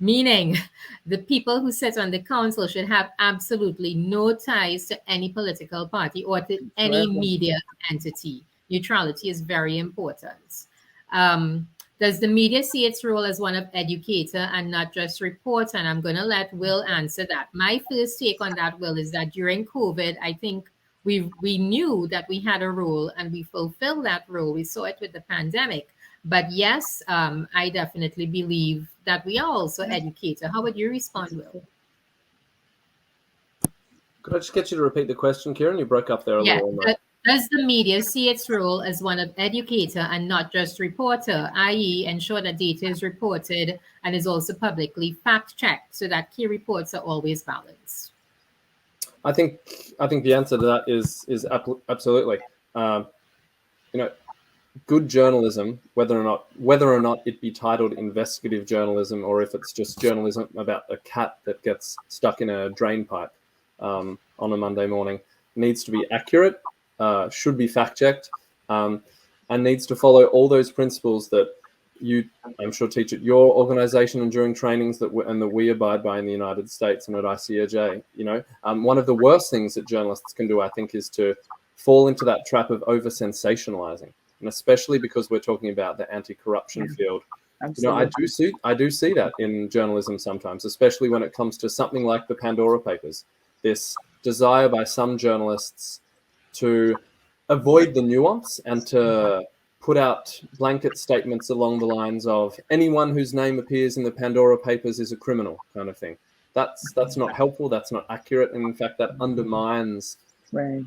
Meaning the people who sit on the council should have absolutely no ties to any political party or to any media entity. Neutrality is very important. Does the media see its role as one of educator and not just reporter? And I'm going to let Will answer that. My first take on that, Will, is that during COVID, I think we knew that we had a role and we fulfilled that role. We saw it with the pandemic. But yes, I definitely believe that we are also educators. How would you respond, Will? Could I just get you to repeat the question, Kiran? You broke up there a little. Does the media see its role as one of educator and not just reporter, i.e. ensure that data is reported and is also publicly fact-checked so that key reports are always balanced? I think the answer to that is absolutely. Good journalism, whether or not it be titled investigative journalism or if it's just journalism about a cat that gets stuck in a drain pipe on a Monday morning, needs to be accurate, should be fact-checked, and needs to follow all those principles that you, I'm sure, teach at your organization and during trainings that we abide by in the United States and at ICIJ. One of the worst things that journalists can do, I think, is to fall into that trap of over-sensationalizing. And especially because we're talking about the anti-corruption field. I do see that in journalism sometimes, especially when it comes to something like the Pandora Papers. This desire by some journalists to avoid the nuance and to put out blanket statements along the lines of anyone whose name appears in the Pandora Papers is a criminal, kind of thing. That's not helpful. That's not accurate, and in fact, that undermines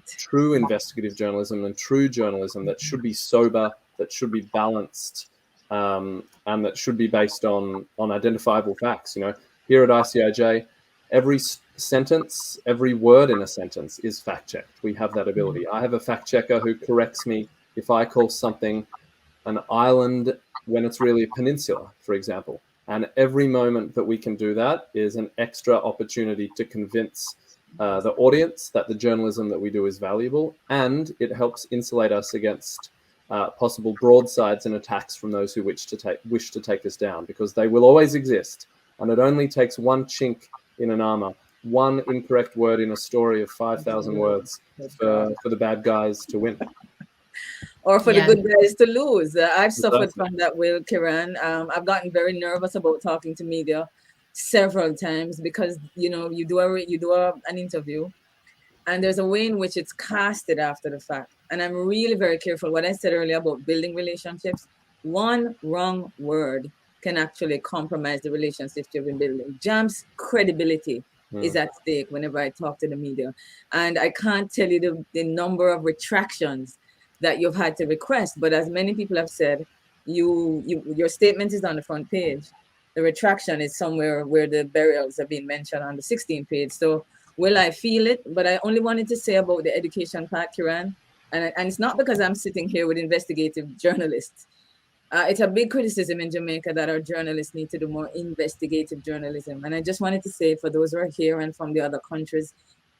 true investigative journalism and true journalism that should be sober, that should be balanced, and that should be based on identifiable facts. Here at ICIJ, every sentence, every word in a sentence is fact-checked. We have that ability. I have a fact-checker who corrects me if I call something an island when it's really a peninsula, for example. And every moment that we can do that is an extra opportunity to convince the audience that the journalism that we do is valuable, and it helps insulate us against possible broadsides and attacks from those who wish to take us down, because they will always exist, and it only takes one chink in an armor, one incorrect word in a story of 5,000 words for the bad guys to win. Or for Yeah. the good guys to lose. I've suffered Exactly. from that, Will, Kiran. I've gotten very nervous about talking to media several times because, you know, you do an interview and there's a way in which it's casted after the fact. And I'm really very careful. What I said earlier about building relationships, one wrong word can actually compromise the relationships you've been building. Jam's credibility is at stake whenever I talk to the media. And I can't tell you the number of retractions that you've had to request. But as many people have said, your statement is on the front page. The retraction is somewhere where the burials are being mentioned on the 16th page. So will I feel it? But I only wanted to say about the education part, Kiran, and it's not because I'm sitting here with investigative journalists. It's a big criticism in Jamaica that our journalists need to do more investigative journalism. And I just wanted to say for those who are here and from the other countries,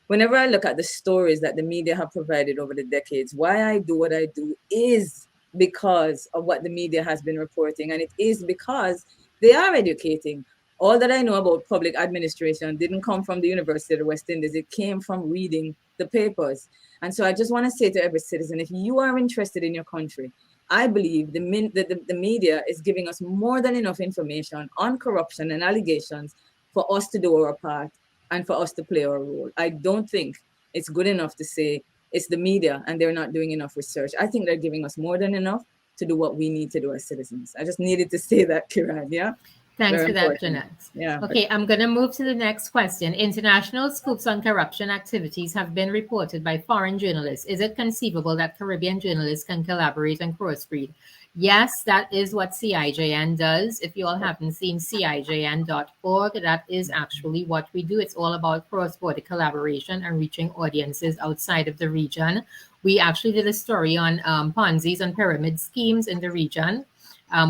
whenever I look at the stories that the media have provided over the decades, why I do what I do is because of what the media has been reporting. And it is because they are educating. All that I know about public administration didn't come from the University of the West Indies. It came from reading the papers. And so I just want to say to every citizen, if you are interested in your country, I believe the media is giving us more than enough information on corruption and allegations for us to do our part and for us to play our role. I don't think it's good enough to say it's the media and they're not doing enough research. I think they're giving us more than enough to do what we need to do as citizens. I just needed to say that, Kiran, yeah? Thanks Very for that, important. Jeanette. Yeah. Okay, I'm going to move to the next question. International scoops on corruption activities have been reported by foreign journalists. Is it conceivable that Caribbean journalists can collaborate and crossbreed? Yes, that is what CIJN does. If you all haven't seen CIJN.org, that is actually what we do. It's all about cross-border collaboration and reaching audiences outside of the region. We actually did a story on Ponzi's and pyramid schemes in the region.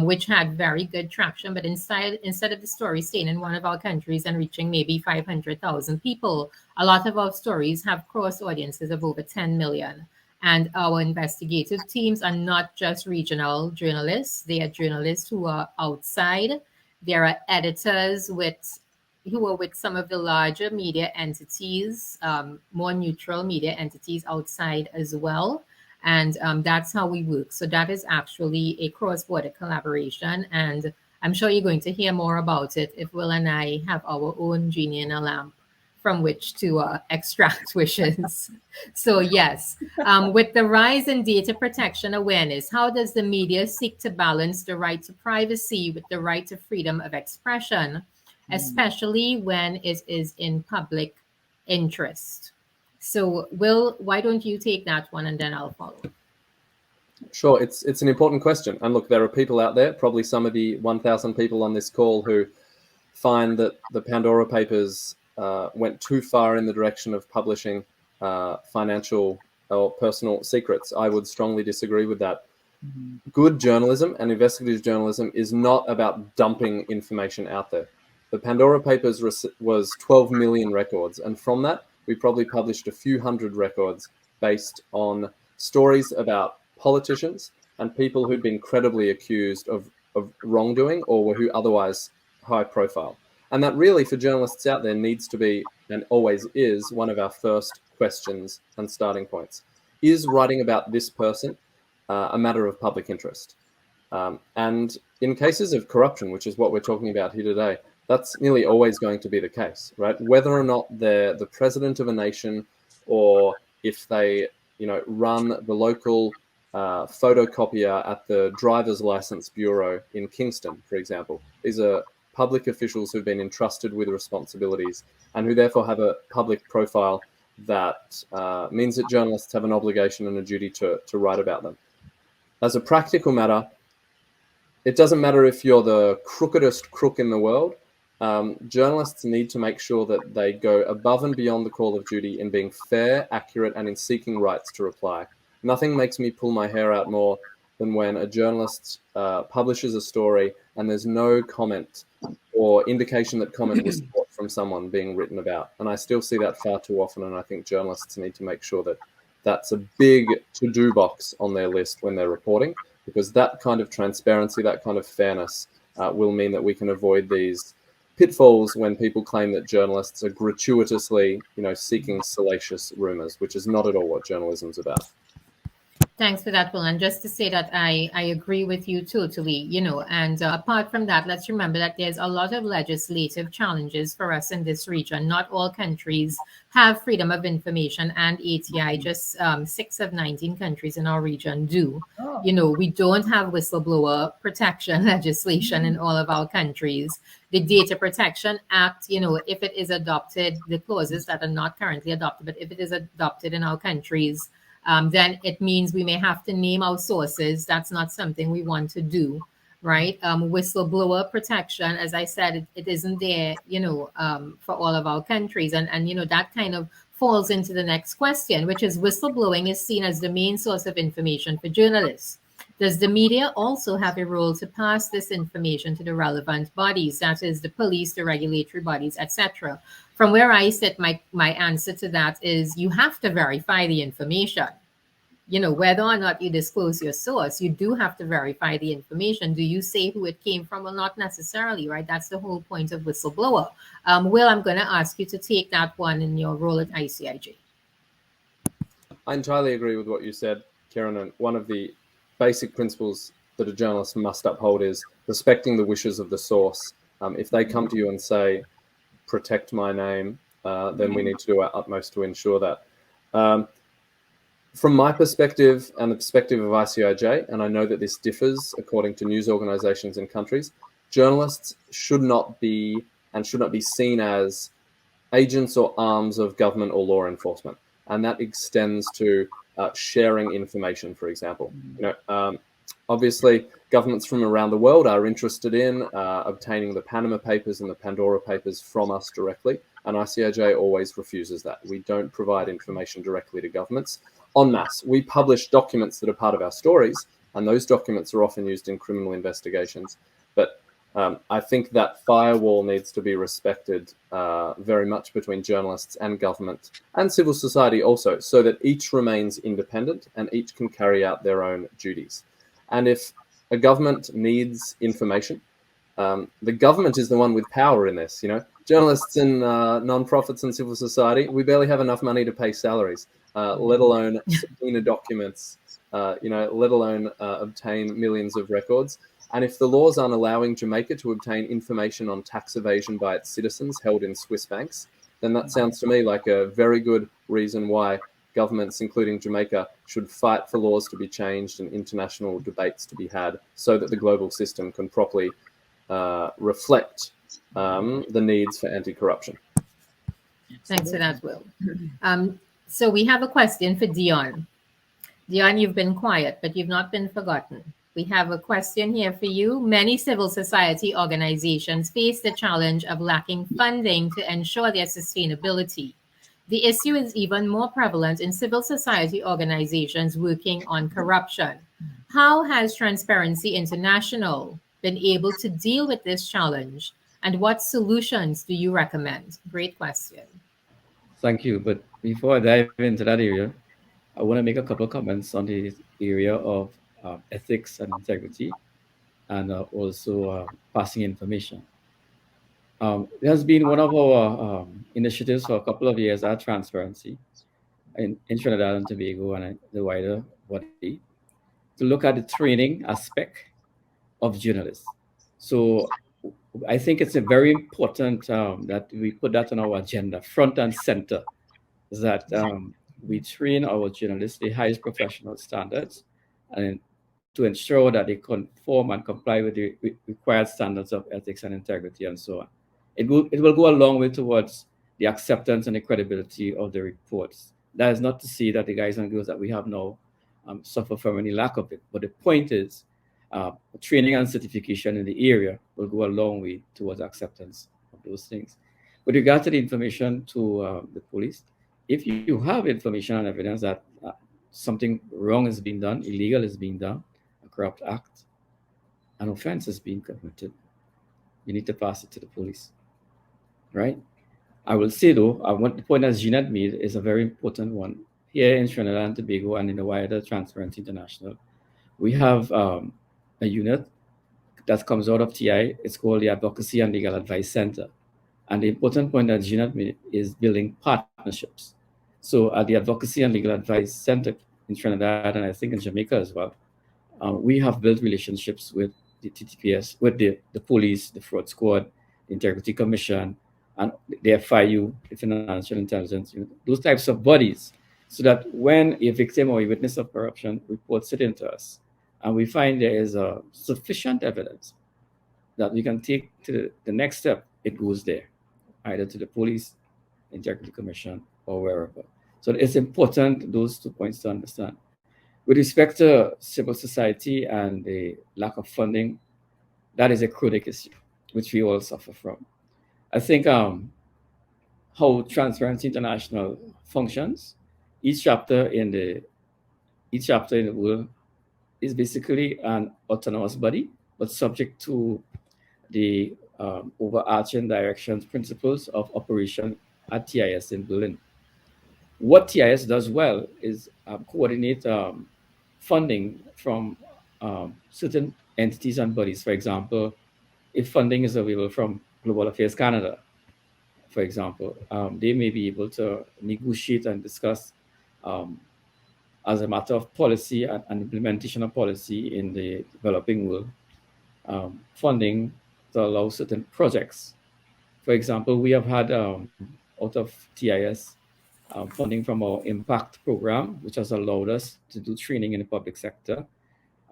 Which had very good traction. But instead of the story staying in one of our countries and reaching maybe 500,000 people, a lot of our stories have crossed audiences of over 10 million. And our investigative teams are not just regional journalists. They are journalists who are outside. There are editors who are with some of the larger media entities, more neutral media entities outside as well. And that's how we work. So that is actually a cross-border collaboration. And I'm sure you're going to hear more about it if Will and I have our own genie in a lamp from which to extract wishes. So yes, with the rise in data protection awareness, how does the media seek to balance the right to privacy with the right to freedom of expression, especially when it is in public interest? So, Will, why don't you take that one and then I'll follow? Sure, it's an important question. And look, there are people out there, probably some of the 1,000 people on this call, who find that the Pandora Papers went too far in the direction of publishing financial or personal secrets. I would strongly disagree with that. Good journalism and investigative journalism is not about dumping information out there. The Pandora Papers was 12 million records, and from that, we probably published a few hundred records based on stories about politicians and people who'd been credibly accused of wrongdoing or who otherwise high profile. And that really, for journalists out there, needs to be, and always is, one of our first questions and starting points. Is writing about this person a matter of public interest? And in cases of corruption, which is what we're talking about here today, that's nearly always going to be the case, right? Whether or not they're the president of a nation, or if they, run the local photocopier at the driver's license bureau in Kingston, for example. These are public officials who've been entrusted with responsibilities and who therefore have a public profile that means that journalists have an obligation and a duty to write about them. As a practical matter, it doesn't matter if you're the crookedest crook in the world. Journalists need to make sure that they go above and beyond the call of duty in being fair, accurate, and in seeking rights to reply. Nothing makes me pull my hair out more than when a journalist publishes a story and there's no comment or indication that comment was sought from someone being written about. And I still see that far too often, and I think journalists need to make sure that that's a big to-do box on their list when they're reporting, because that kind of transparency, that kind of fairness will mean that we can avoid these pitfalls when people claim that journalists are gratuitously, seeking salacious rumors, which is not at all what journalism's about. Thanks for that, Will. And just to say that I agree with you totally, and apart from that, let's remember that there's a lot of legislative challenges for us in this region. Not all countries have freedom of information, and ATI, just 6 of 19 countries in our region do. We don't have whistleblower protection legislation in all of our countries. The Data Protection Act, if it is adopted, the clauses that are not currently adopted, but if it is adopted in our countries, then it means we may have to name our sources. That's not something we want to do, right? Whistleblower protection, as I said, it isn't there, for all of our countries. And that kind of falls into the next question, which is whistleblowing is seen as the main source of information for journalists. Does the media also have a role to pass this information to the relevant bodies, that is the police, the regulatory bodies, etc.? From where I sit, my answer to that is you have to verify the information. Whether or not you disclose your source, you do have to verify the information. Do you say who it came from? Well, not necessarily, right? That's the whole point of whistleblower. Will, I'm going to ask you to take that one in your role at ICIJ. I entirely agree with what you said, Kiran, and one of the basic principles that a journalist must uphold is respecting the wishes of the source. If they come to you and say, protect my name, then we need to do our utmost to ensure that. From my perspective and the perspective of ICIJ, and I know that this differs according to news organizations and countries, journalists should not be seen as agents or arms of government or law enforcement. And that extends to sharing information, for example. Obviously, governments from around the world are interested in obtaining the Panama Papers and the Pandora Papers from us directly, and ICIJ always refuses that. We don't provide information directly to governments en masse. We publish documents that are part of our stories, and those documents are often used in criminal investigations. But I think that firewall needs to be respected very much between journalists and government and civil society also, so that each remains independent and each can carry out their own duties. And if a government needs information, the government is the one with power in this. Journalists and non-profits and civil society, we barely have enough money to pay salaries, let alone subpoena documents, let alone obtain millions of records. And if the laws aren't allowing Jamaica to obtain information on tax evasion by its citizens held in Swiss banks, then that sounds to me like a very good reason why governments, including Jamaica, should fight for laws to be changed and international debates to be had so that the global system can properly reflect the needs for anti-corruption. Thanks for that, Will. So we have a question for Dion. Dion, you've been quiet, but you've not been forgotten. We have a question here for you. Many civil society organizations face the challenge of lacking funding to ensure their sustainability. The issue is even more prevalent in civil society organizations working on corruption. How has Transparency International been able to deal with this challenge, and what solutions do you recommend? Great question. Thank you. But before I dive into that area, I want to make a couple of comments on the area of ethics and integrity, and also passing information. It has been one of our initiatives for a couple of years at Transparency in Trinidad and Tobago and the wider body to look at the training aspect of journalists. So I think it's a very important that we put that on our agenda, front and center, that we train our journalists the highest professional standards and to ensure that they conform and comply with the required standards of ethics and integrity and so on. It will go a long way towards the acceptance and the credibility of the reports. That is not to say that the guys and girls that we have now suffer from any lack of it. But the point is, training and certification in the area will go a long way towards acceptance of those things. With regard to the information to the police, if you have information and evidence that something wrong is being done, illegal is being done, a corrupt act, an offense is being committed, you need to pass it to the police, right? I will say though, the point that Jeanette made is a very important one. Here in Trinidad and Tobago and in the wider Transparency International, we have a unit that comes out of TI. It's called the Advocacy and Legal Advice Center. And the important point that Jeanette made is building partnerships. So at the Advocacy and Legal Advice Center in Trinidad, and I think in Jamaica as well, we have built relationships with the TTPS, with the police, the fraud squad, the Integrity Commission, and the FIU, the Financial Intelligence, those types of bodies, so that when a victim or a witness of corruption reports it into us, and we find there is sufficient evidence that we can take to the next step, it goes there, either to the police, Integrity Commission, or wherever. So it's important, those 2 points to understand. With respect to civil society and the lack of funding, that is a chronic issue, which we all suffer from. I think how Transparency International functions, each chapter in the world is basically an autonomous body, but subject to the overarching directions, principles of operation at TIS in Berlin. What TIS does well is coordinate funding from certain entities and bodies. For example, if funding is available from Global Affairs Canada, for example, they may be able to negotiate and discuss as a matter of policy and implementation of policy in the developing world, funding to allow certain projects. For example, we have had out of TIS funding from our impact program, which has allowed us to do training in the public sector,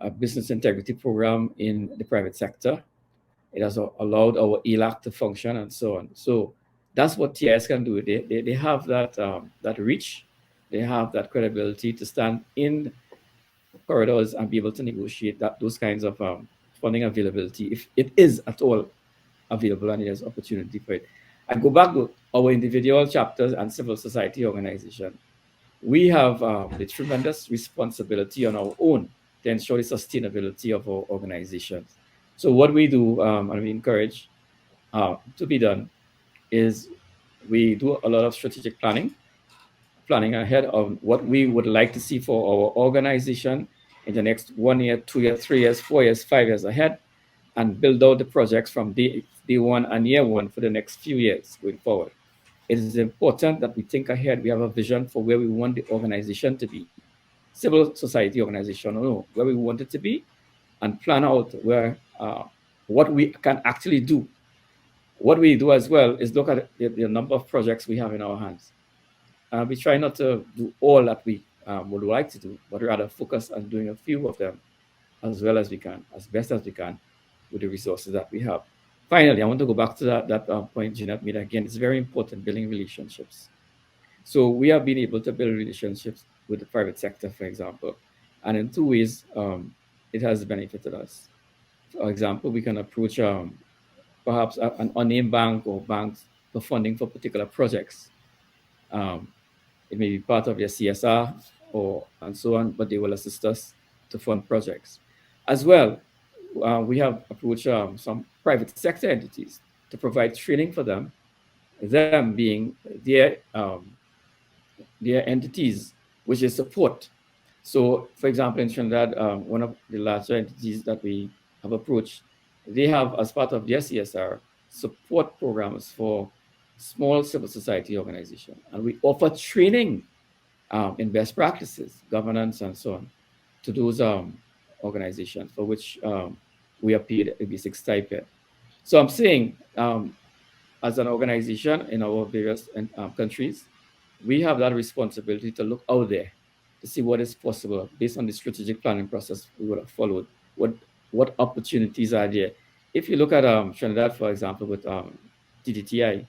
a business integrity program in the private sector. It has allowed our ELAC to function and so on. So that's what TIS can do. They have that reach. They have that credibility to stand in corridors and be able to negotiate those kinds of funding availability, if it is at all available and there's opportunity for it. I go back to our individual chapters and civil society organization. We have the tremendous responsibility on our own to ensure the sustainability of our organizations. So what we do, and we encourage to be done, is we do a lot of strategic planning ahead of what we would like to see for our organization in the next 1 year, 2 years, 3 years, 4 years, 5 years ahead, and build out the projects from day one and year one for the next few years going forward. It is important that we think ahead. We have a vision for where we want the organization to be, civil society organization, where we want it to be, and plan out where what we can actually do. What we do as well is look at the number of projects we have in our hands. We try not to do all that we would like to do, but rather focus on doing a few of them as well as we can, as best as we can, with the resources that we have. Finally, I want to go back to that point Jeanette made again. It's very important, building relationships. So we have been able to build relationships with the private sector, for example, and in 2 ways, it has benefited us. For example, we can approach perhaps an unnamed bank or banks for funding for particular projects. It may be part of your CSR and so on, but they will assist us to fund projects. As well, we have approached some private sector entities to provide training for them being their entities, which is support. So, for example, in Trinidad, one of the larger entities that we have approached, they have, as part of their CSR, support programs for small civil society organizations. And we offer training in best practices, governance, and so on, to those organizations for which we are paid a basic stipend. So I'm saying, as an organization in our various countries, we have that responsibility to look out there to see what is possible based on the strategic planning process we would have followed. What opportunities are there? If you look at Trinidad, for example, with TTTI,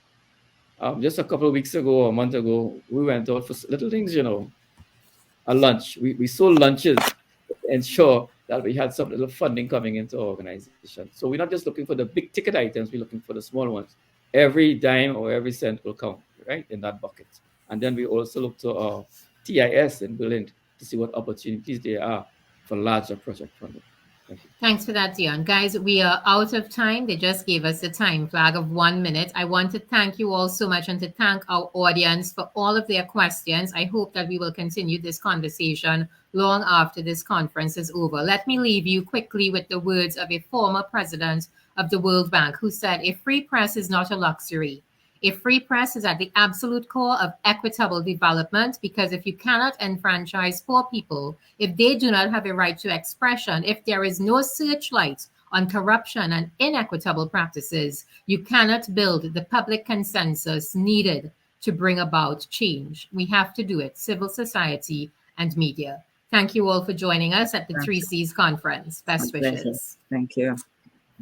just a couple of weeks ago or a month ago, we went out for little things, a lunch. We sold lunches to ensure that we had some little funding coming into our organization. So we're not just looking for the big ticket items, we're looking for the small ones. Every dime or every cent will count, right, in that bucket. And then we also look to our TIS in Berlin to see what opportunities there are for larger project funding. Thank you. Thanks for that, Dion. Guys, we are out of time. They just gave us a time flag of 1 minute. I want to thank you all so much and to thank our audience for all of their questions. I hope that we will continue this conversation long after this conference is over. Let me leave you quickly with the words of a former president of the World Bank who said, "A free press is not a luxury. A free press is at the absolute core of equitable development, because if you cannot enfranchise poor people, if they do not have a right to expression, if there is no searchlight on corruption and inequitable practices, you cannot build the public consensus needed to bring about change. We have to do it, civil society and media." Thank you all for joining us at the 3Cs conference. Best wishes. Thank you.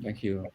Thank you.